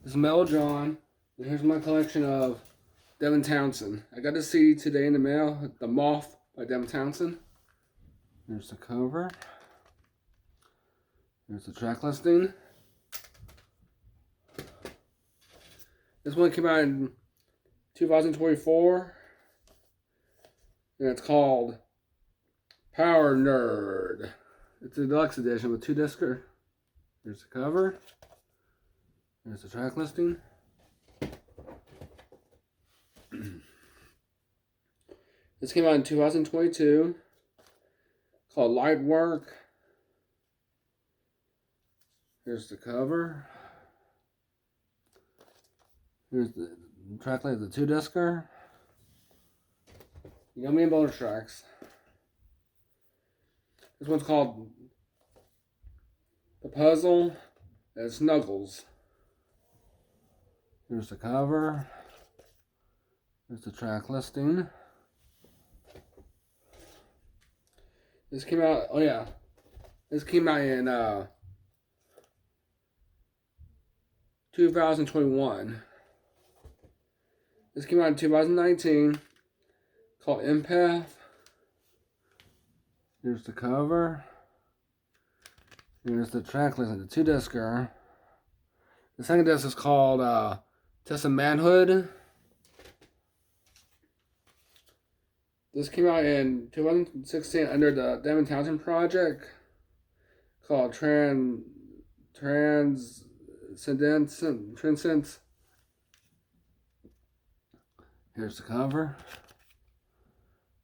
This is Mellow John, and here's my collection of Devin Townsend. I got this CD today in the mail, The Moth by Devin Townsend. There's the cover. There's the track listing. This one came out in 2024, and it's called Power Nerd. It's a deluxe edition with 2 discs. There's the cover. There's the track listing. This came out in 2022, called Light Work. Here's the cover. Here's the track list, the 2-discer. Yummy and bonus tracks. This one's called The Puzzle and Snuggles. Here's the cover. Here's the track listing. This came out, this came out in 2021. This came out in 2019, called Empath. Here's the cover. Here's the track list, the 2-discer. The second disc is called Test of Manhood. This came out in 2016 under the Devin Townsend project called Transcendence. Here's the cover.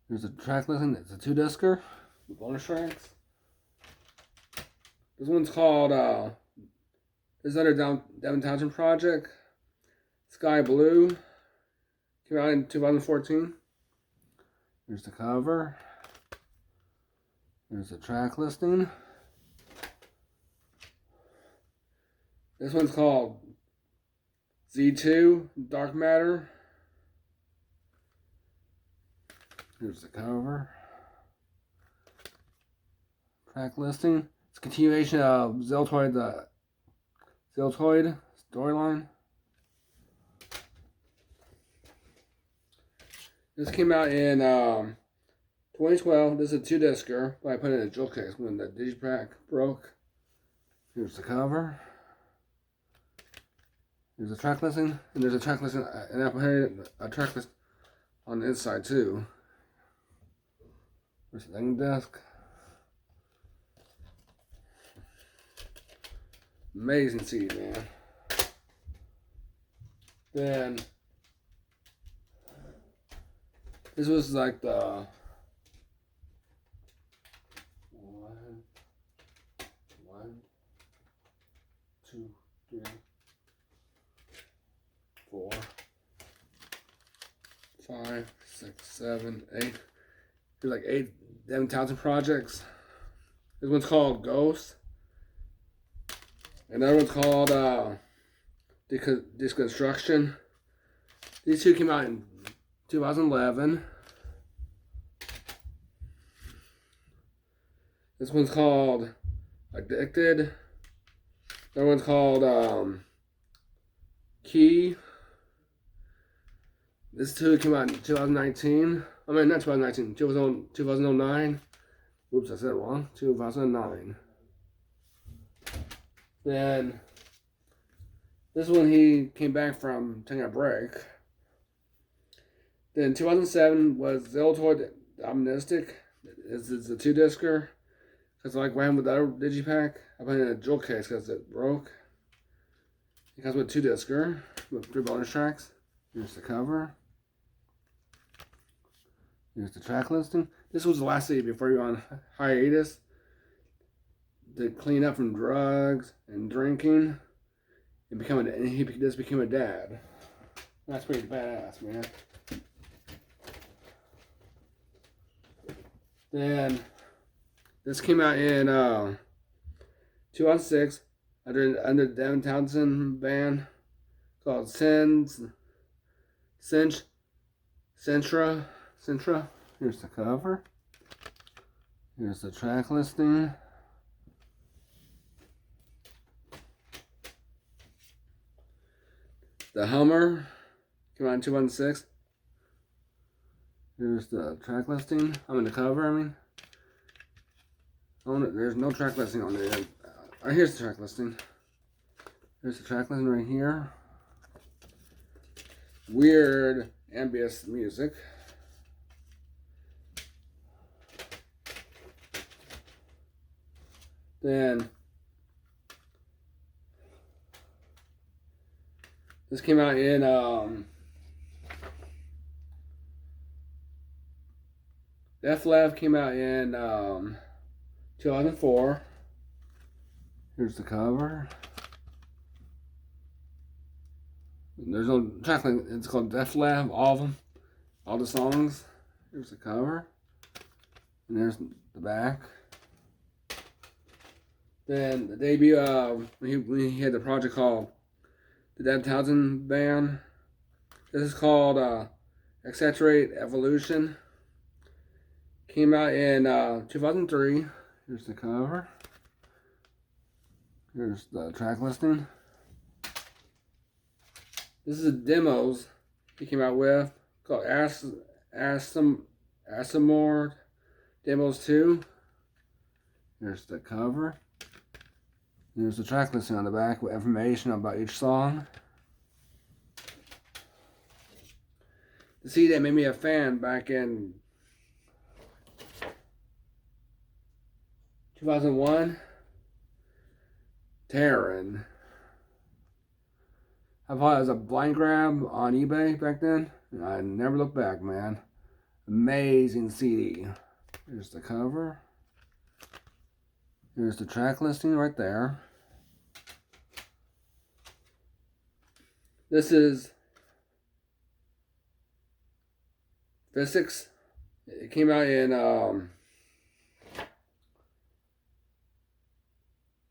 Here's the track listing. It's a 2-discer with bonus tracks. This one's called this is under Devin Townsend project. Sky Blue. Came out in 2014. Here's the cover. Here's the track listing. This one's called Z2 Dark Matter. Here's the cover. Track listing. It's a continuation of Zeltoid, the Zeltoid storyline. This came out in 2012. This is a 2-discer, but I put it in a jewel case when the digipack broke. Here's the cover. There's a track listing, and there's a track listing, and I put a track list on the inside too. There's the thing disc. Amazing CD, man. Then this was like the one, 2, 3, 4, 5, 6, 7, 8. There's like 8 Devin Townsend projects. This one's called Ghost. Another one's called Deconstruction. These 2 came out in 2011. This one's called Addicted. Another one's called Key. This 2 came out in 2019. I mean, not 2019, 2009. Oops, I said it wrong. 2009. Then, this one he came back from taking a break. Then 2007 was Zeltoid Omnistic. It's a 2-discer. Because like what happened with the other digipack, I put it in a jewel case because it broke. It comes with 2-discer with 3 bonus tracks. Here's the cover. Here's the track listing. This was the last CD before you were on hiatus to clean up from drugs and drinking and he just became a dad. That's pretty badass, man. Then this came out in 2006 under the Devin Townsend band called Centra. Here's the cover. Here's the track listing. The Hummer came out in 2006. Here's the track listing. I'm in the cover, I mean. Oh, no, there's no track listing on there. Here's the track listing. Here's the track listing right here. Weird ambient music. Then this came out in Def Lev came out in 2004. Here's the cover. There's no track list. It's called Def Lev, all of them, all the songs. Here's the cover. And there's the back. Then the debut, when he had the project called the Devin Townsend Band. This is called Accentuate Evolution. Came out in 2003. Here's the cover. Here's the track listing. This is the demos he came out with called Asimore Demos 2. Here's the cover. There's the track listing on the back with information about each song. The CD that made me a fan back in 2001, Terran. I bought it as a blind grab on eBay back then, and I never looked back, man. Amazing CD. Here's the cover. Here's the track listing right there. This is Physics. It came out in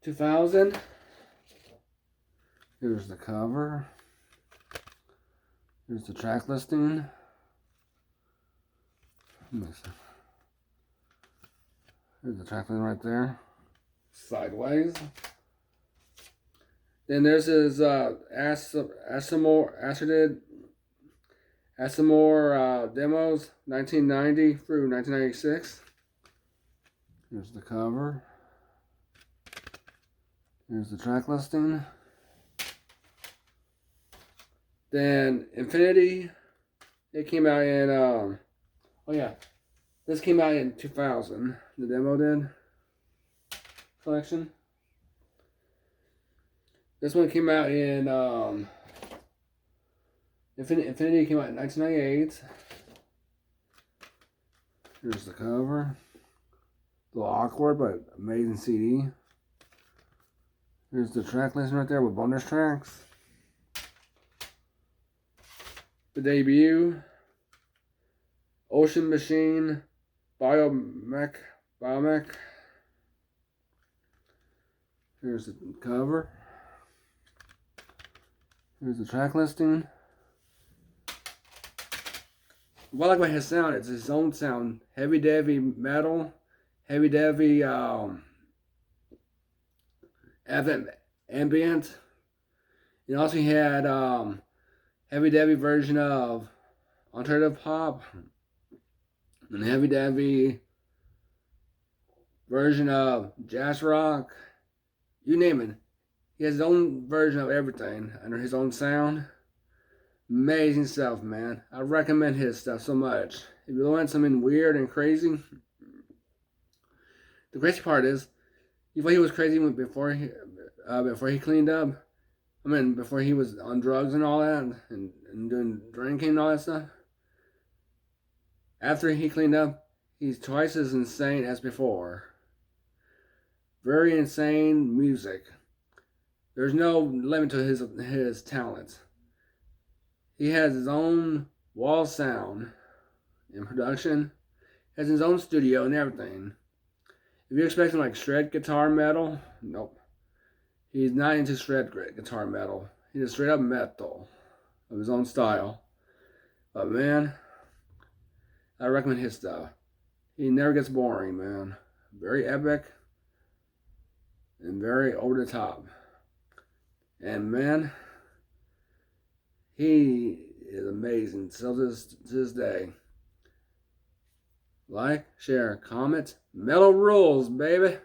2000. Here's the cover. Here's the track listing. Here's the track listing right there. Sideways. Then there's his Asimore demos, 1990 through 1996. Here's the cover. Here's the track listing. Then Infinity, it came out in, this came out in 2000, the demo did, collection. This one came out in, Infinity came out in 1998. Here's the cover. A little awkward, but amazing CD. Here's the track listing right there with bonus tracks. The debut, Ocean Machine, Biomech. Here's the cover. Here's the track listing. What I like about his sound, it's his own sound. Heavy metal, heavy ambient. And also he had heavy version of alternative pop and heavy version of jazz rock. You name it. He has his own version of everything under his own sound. Amazing stuff, man. I recommend his stuff so much. If you want something weird and crazy, the crazy part is, you thought he was crazy before he cleaned up. I mean, before he was on drugs and all that, and doing drinking and all that stuff. After he cleaned up, he's twice as insane as before. Very insane music. There's no limit to his talents. He has his own wall sound in production. Has his own studio and everything. If you're expecting like shred guitar metal, nope. He's not into shred guitar metal. He's straight up metal of his own style. But man, I recommend his stuff. He never gets boring, man. Very epic and very over the top. And man, He is amazing. Still to this day. Like, share, comment. Metal rules, baby.